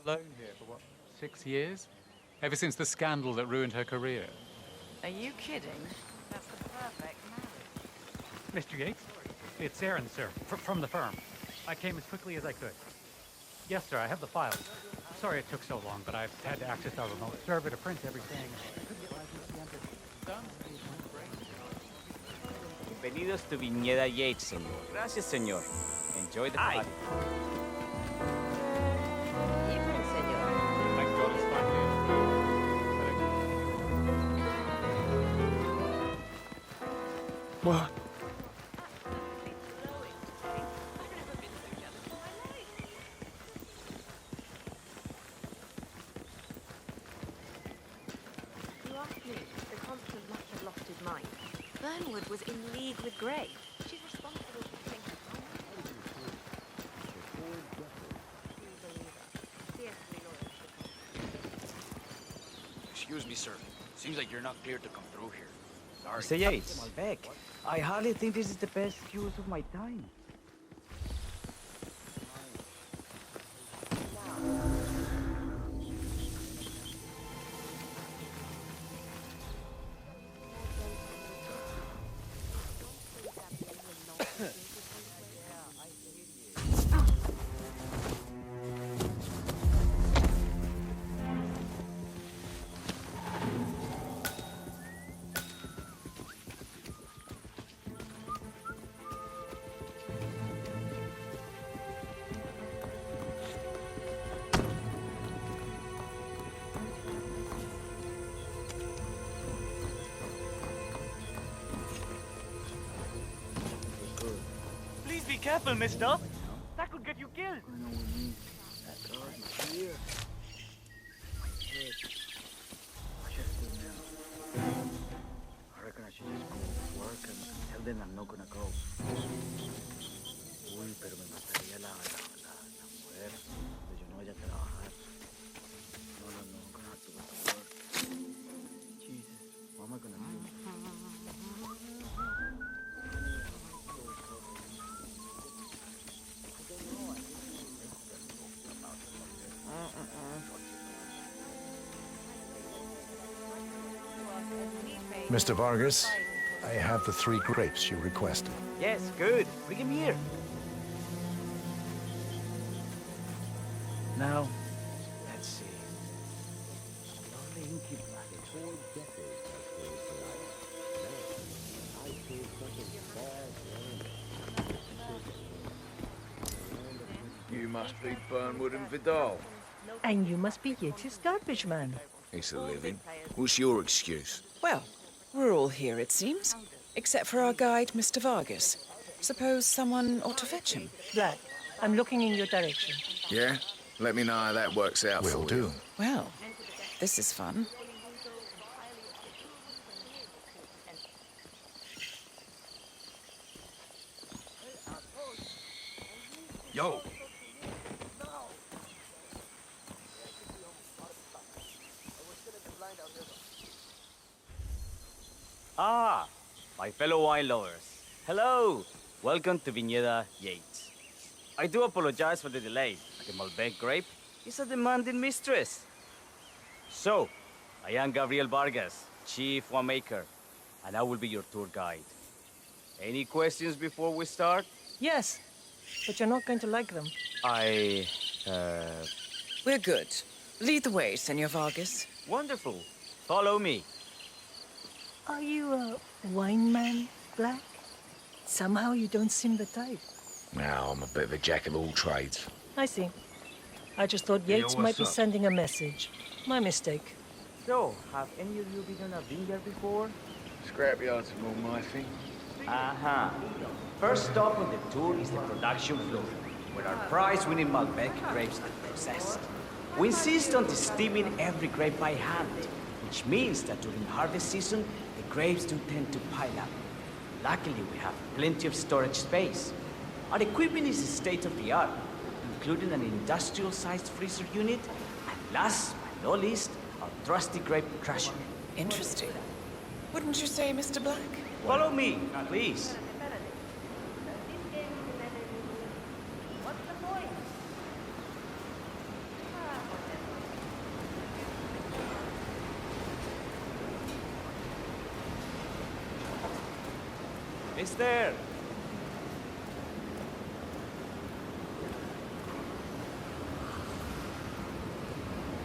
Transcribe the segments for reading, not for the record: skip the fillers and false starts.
Alone here for what, 6 years? Ever since the scandal that ruined her career. Are you kidding? That's the perfect marriage. Mr. Yates? It's Aaron, sir, from the firm. I came as quickly as I could. Yes, sir, I have the files. Sorry it took so long, but I've had to access our remote server to print everything. Bienvenidos to Viñeda Yates, señor. Gracias, señor. Enjoy the party. Evening, senor. Thank God it's finally. What? You asked me. The constant must have lost his mind. Burnwood was in league with Grey. She's responsible for things. Excuse me, sir. Seems like you're not cleared to come through here. Sorry. Mr. Yates, Malbec. I hardly think this is the best use of my time. Please be careful, mister. That could get you killed. I reckon I should just go to work and tell them I'm not gonna go. Uy, pero me mataría la mujer. Pues yo no voy a trabajar. No, I'm gonna have to go to work. Jesus, what am I gonna do? Mr. Vargas, I have the 3 grapes you requested. Yes, good. Bring him here. Now, let's see. Lovely inky black. You must be Burnwood and Vidal. And you must be Yates' garbage man. It's a living. What's your excuse? Well, we're all here, it seems. Except for our guide, Mr. Vargas. Suppose someone ought to fetch him. Black, I'm looking in your direction. Yeah? Let me know how that works out Will for do. you. Well, this is fun. Yo, Ah, my fellow wine lovers. Hello. Welcome to Viñeda Yates. I do apologize for the delay. The Malbec grape is a demanding mistress. So, I am Gabriel Vargas, Chief Winemaker, and I will be your tour guide. Any questions before we start? Yes, but you're not going to like them. We're good. Lead the way, Senor Vargas. Wonderful. Follow me. Are you a wine man, Black? Somehow you don't seem the type. Now, I'm a bit of a jack of all trades. I see. I just thought Yo, Yates might what's be up? sending a message. My mistake. So, have any of you been on a vineyard before? Scrapyards are more my thing. Uh-huh. First stop on the tour is the production floor, where our prize-winning Malbec grapes are processed. We insist on steaming every grape by hand, which means that during harvest season, the grapes do tend to pile up. Luckily, we have plenty of storage space. Our equipment is state-of-the-art, including an industrial-sized freezer unit, and last but not least, our trusty grape crusher. Interesting. Wouldn't you say, Mr. Black? Follow me, please. mister.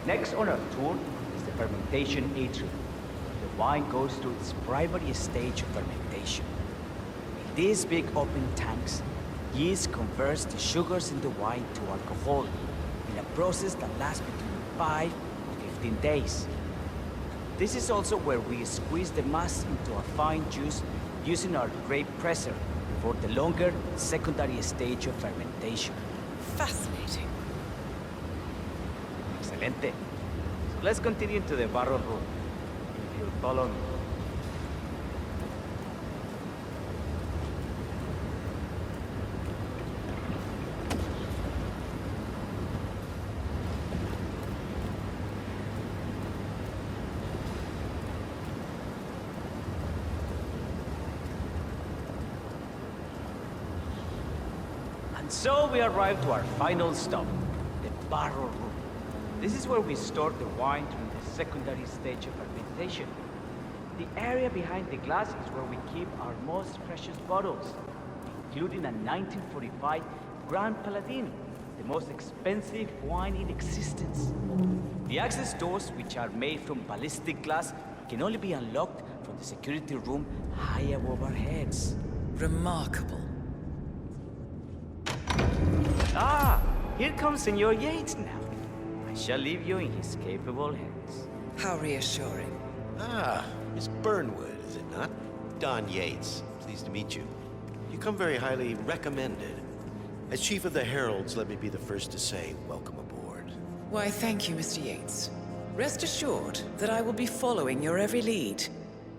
Next on our tour is the fermentation atrium. The wine goes through its primary stage of fermentation. In these big open tanks, yeast converts the sugars in the wine to alcohol in a process that lasts between 5 to 15 days. This is also where we squeeze the mass into a fine juice using our grape presser for the longer secondary stage of fermentation. Fascinating. Excelente. So let's continue to the barrel room. If you'll follow me. And so we arrive to our final stop, the barrel room. This is where we store the wine during the secondary stage of fermentation. The area behind the glass is where we keep our most precious bottles, including a 1945 Grand Paladin, the most expensive wine in existence. The access doors, which are made from ballistic glass, can only be unlocked from the security room high above our heads. Remarkable. Ah, here comes Senor Yates now. I shall leave you in his capable hands. How reassuring. Ah, Miss Burnwood, is it not? Don Yates. Pleased to meet you. You come very highly recommended. As Chief of the Heralds, let me be the first to say, welcome aboard. Why, thank you, Mr. Yates. Rest assured that I will be following your every lead.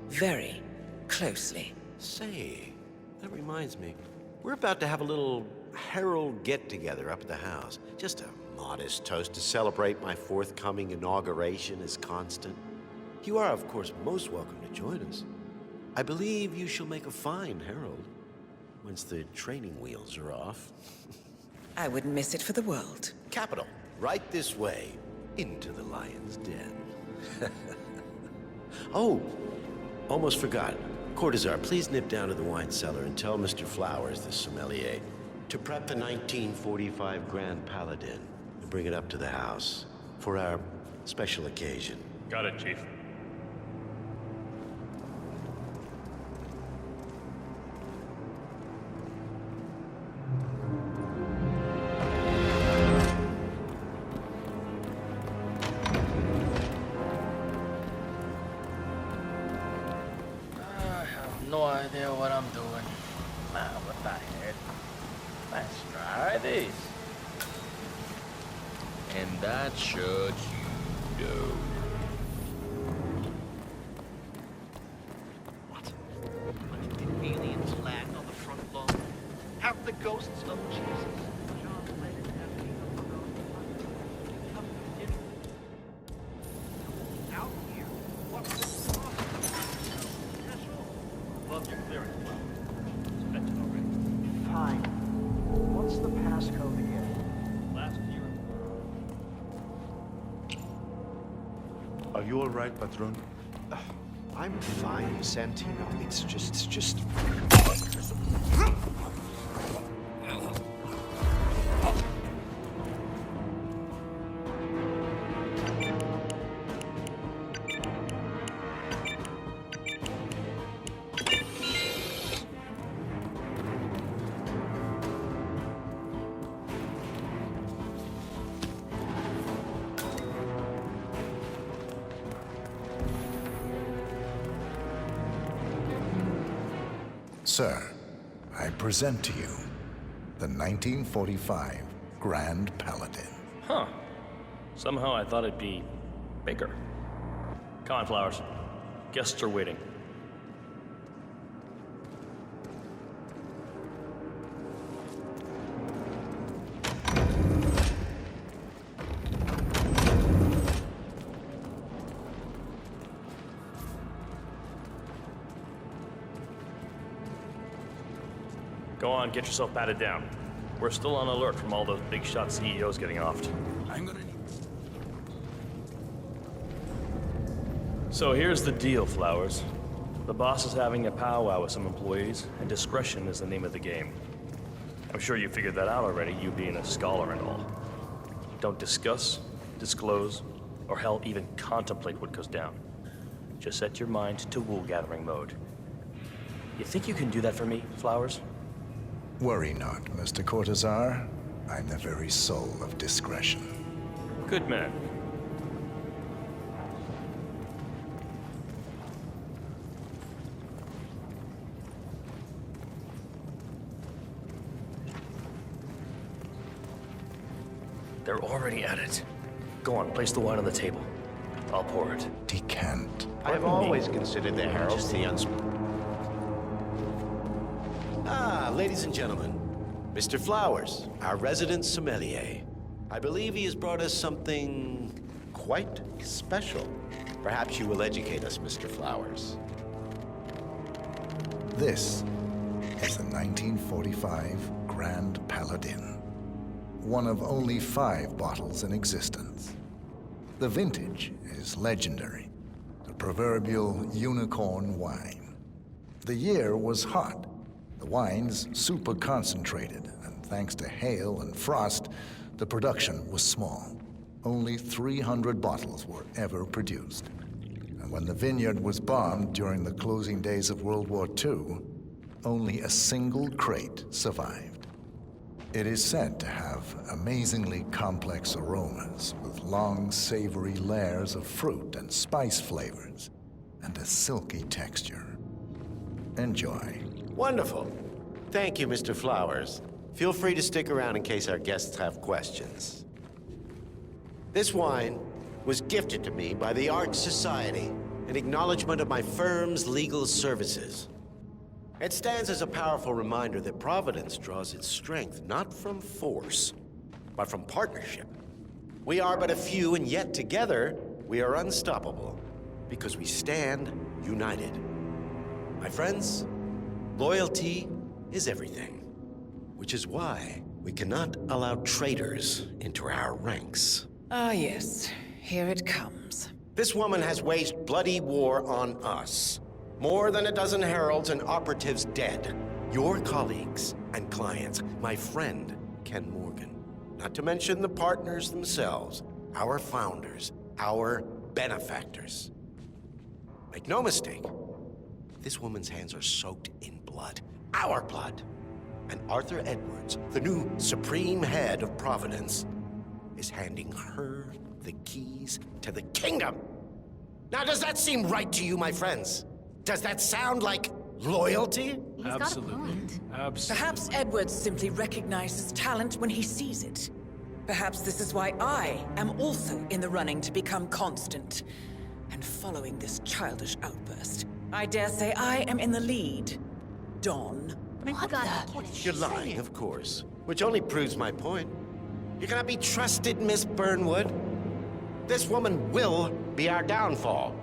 Very closely. Say, that reminds me. We're about to have a little Herald get-together up at the house. Just a modest toast to celebrate my forthcoming inauguration as Constant. You are, of course, most welcome to join us. I believe you shall make a fine Herald, once the training wheels are off. I wouldn't miss it for the world. Capital. Right this way, into the lion's den. Oh, almost forgot. Cortazar, please nip down to the wine cellar and tell Mr. Flowers, the sommelier, to prep the 1945 Grand Paladin and bring it up to the house for our special occasion. Got it, Chief. No idea what I'm doing. Nah, what the heck? Let's try this. And that should you do. What? Did aliens land on the front lawn? Have the ghosts of Jesus? Out here. What was the Love your clearance, Well. It's mentioned already. Fine. What's the passcode again? Last year. Are you all right, Patron? I'm fine, Santino. It's just... Sir, I present to you the 1945 Grand Paladin. Huh. Somehow I thought it'd be bigger. Come on, Flowers. Guests are waiting. Go on, get yourself patted down. We're still on alert from all those big shot CEOs getting offed. I'm gonna need... So here's the deal, Flowers. The boss is having a powwow with some employees, and discretion is the name of the game. I'm sure you figured that out already, you being a scholar and all. Don't discuss, disclose, or hell, even contemplate what goes down. Just set your mind to wool-gathering mode. You think you can do that for me, Flowers? Worry not, Mr. Cortazar. I'm the very soul of discretion. Good man. They're already at it. Go on, place the wine on the table. I'll pour it. Decant. I've always considered the heralds the ladies and gentlemen, Mr. Flowers, our resident sommelier. I believe he has brought us something quite special. Perhaps you will educate us, Mr. Flowers. This is the 1945 Grand Paladin. One of only 5 bottles in existence. The vintage is legendary, the proverbial unicorn wine. The year was hot, the wine's super concentrated, and thanks to hail and frost, the production was small. Only 300 bottles were ever produced. And when the vineyard was bombed during the closing days of World War II, only a single crate survived. It is said to have amazingly complex aromas with long, savory layers of fruit and spice flavors, and a silky texture. Enjoy. Wonderful. Thank you, Mr. Flowers. Feel free to stick around in case our guests have questions. This wine was gifted to me by the Art Society in acknowledgement of my firm's legal services. It stands as a powerful reminder that Providence draws its strength not from force, but from partnership. We are but a few, and yet together we are unstoppable because we stand united. My friends, loyalty is everything, which is why we cannot allow traitors into our ranks. Ah, yes. Here it comes. This woman has waged bloody war on us. More than a dozen heralds and operatives dead. Your colleagues and clients, my friend, Ken Morgan. Not to mention the partners themselves, our founders, our benefactors. Make no mistake, this woman's hands are soaked in blood. Our blood. And Arthur Edwards, the new supreme head of Providence, is handing her the keys to the kingdom. Now, does that seem right to you, my friends? Does that sound like loyalty? Absolutely. Perhaps Edwards simply recognizes talent when he sees it. Perhaps this is why I am also in the running to become constant. And following this childish outburst, I dare say I am in the lead. Don. You're lying, of course. Which only proves my point. You cannot be trusted, Miss Burnwood. This woman will be our downfall.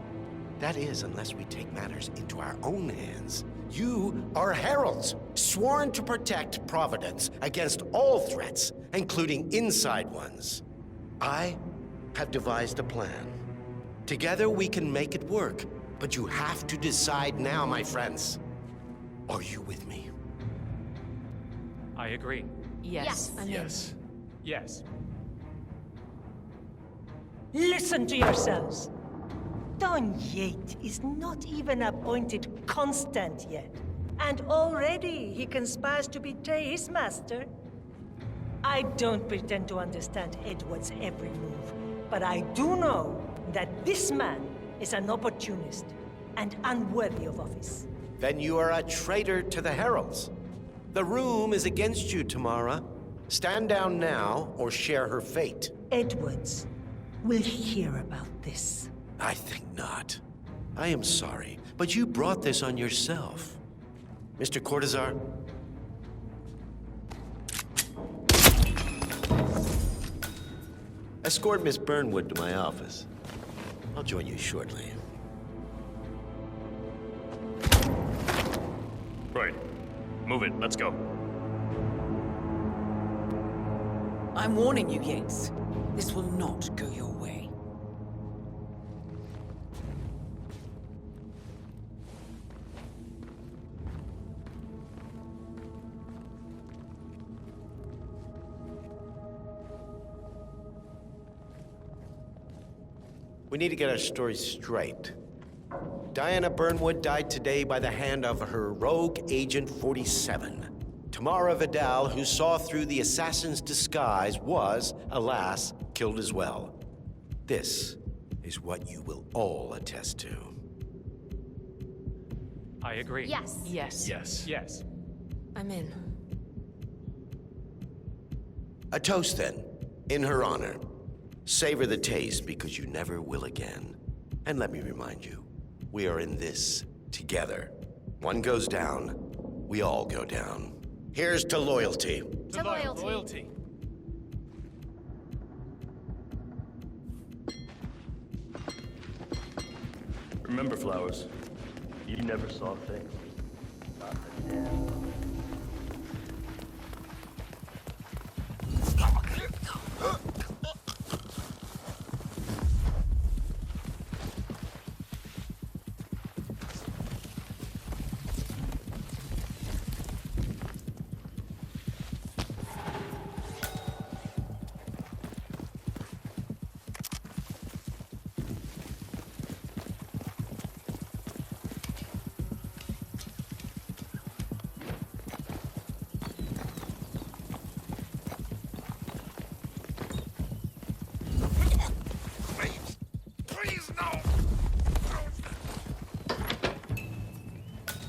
That is, unless we take matters into our own hands. You are heralds, sworn to protect Providence against all threats, including inside ones. I have devised a plan. Together we can make it work, but you have to decide now, my friends. Are you with me? I agree. Yes. Yes. Yes. Listen to yourselves. Don Yates is not even appointed constant yet. And already he conspires to betray his master. I don't pretend to understand Edward's every move, but I do know that this man is an opportunist and unworthy of office. Then you are a traitor to the heralds. The room is against you, Tamara. Stand down now or share her fate. Edwards will hear about this. I think not. I am sorry, but you brought this on yourself. Mr. Cortazar? Escort Miss Burnwood to my office. I'll join you shortly. Right. Move it. Let's go. I'm warning you, Yates. This will not go your way. We need to get our story straight. Diana Burnwood died today by the hand of her rogue Agent 47. Tamara Vidal, who saw through the assassin's disguise, was, alas, killed as well. This is what you will all attest to. I agree. Yes. Yes. Yes. I'm in. A toast, then, in her honor. Savor the taste, because you never will again. And let me remind you, we are in this together. One goes down, we all go down. Here's to loyalty. To loyalty. Remember, Flowers, you never saw things. Not the damn.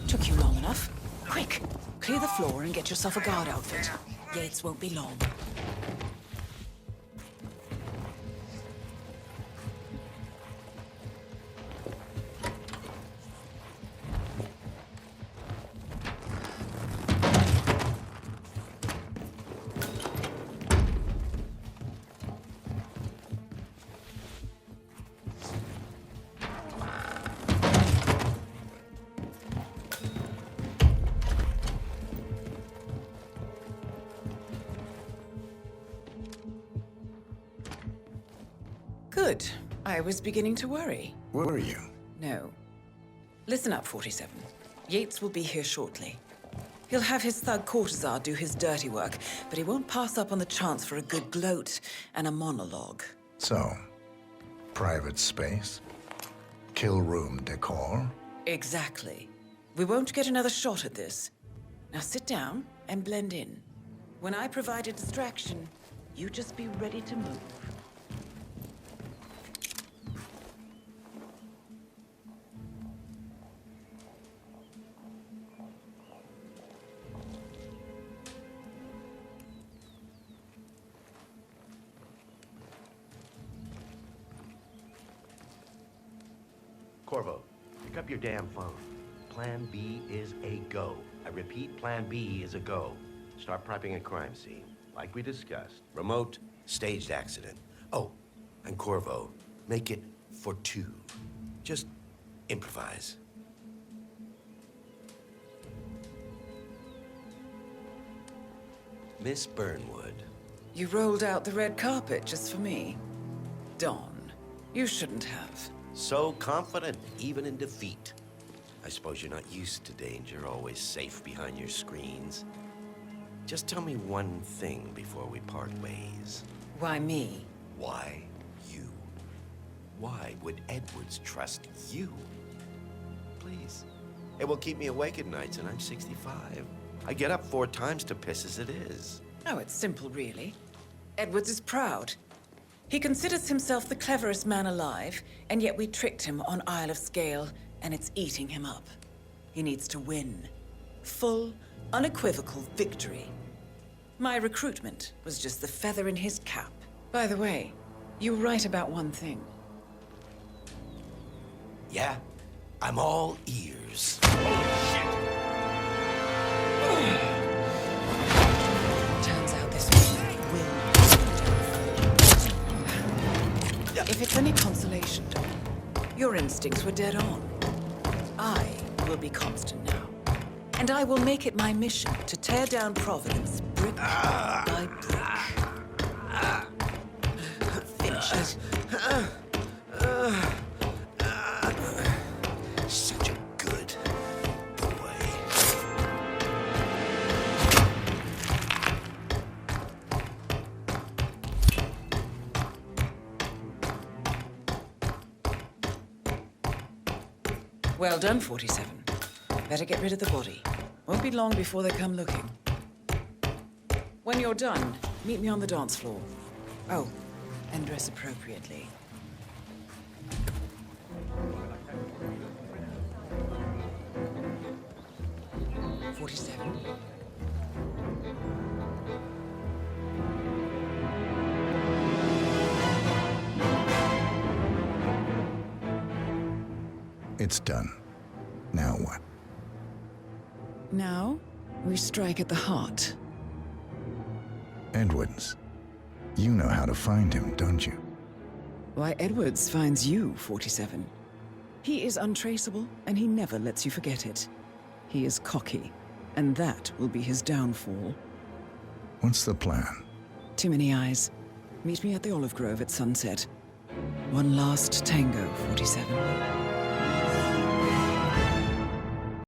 Took you long enough. Quick, clear the floor and get yourself a guard outfit. Yates won't be long. Good. I was beginning to worry. Were you? No. Listen up, 47. Yates will be here shortly. He'll have his thug Cortazar do his dirty work, but he won't pass up on the chance for a good gloat and a monologue. So, private space? Kill room decor? Exactly. We won't get another shot at this. Now sit down and blend in. When I provide a distraction, you just be ready to move. Corvo, pick up your damn phone. Plan B is a go. I repeat, Plan B is a go. Start prepping a crime scene, like we discussed. Remote, staged accident. Oh, and Corvo, make it for two. Just improvise. Miss Burnwood. You rolled out the red carpet just for me. Don, you shouldn't have. So confident, even in defeat. I suppose you're not used to danger, always safe behind your screens. Just tell me one thing before we part ways. Why me? Why you? Why would Edwards trust you? Please. It will keep me awake at nights, and I'm 65. I get up 4 times to piss as it is. Oh, it's simple, really. Edwards is proud. He considers himself the cleverest man alive, and yet we tricked him on Isle of Scale, and it's eating him up. He needs to win. Full, unequivocal victory. My recruitment was just the feather in his cap. By the way, you were right about one thing. Yeah? I'm all ears. Turns out this woman will. If it's any consolation, Don, your instincts were dead on. I will be constant now. And I will make it my mission to tear down Providence brick by brick. Finish it. Such a good boy. Well done, 47. Better get rid of the body. Won't be long before they come looking. When you're done, meet me on the dance floor. Oh, and dress appropriately. It's done. Now what? Now, we strike at the heart. Edwards. You know how to find him, don't you? Why, Edwards finds you, 47. He is untraceable, and he never lets you forget it. He is cocky, and that will be his downfall. What's the plan? Too many eyes. Meet me at the Olive Grove at sunset. One last tango, 47.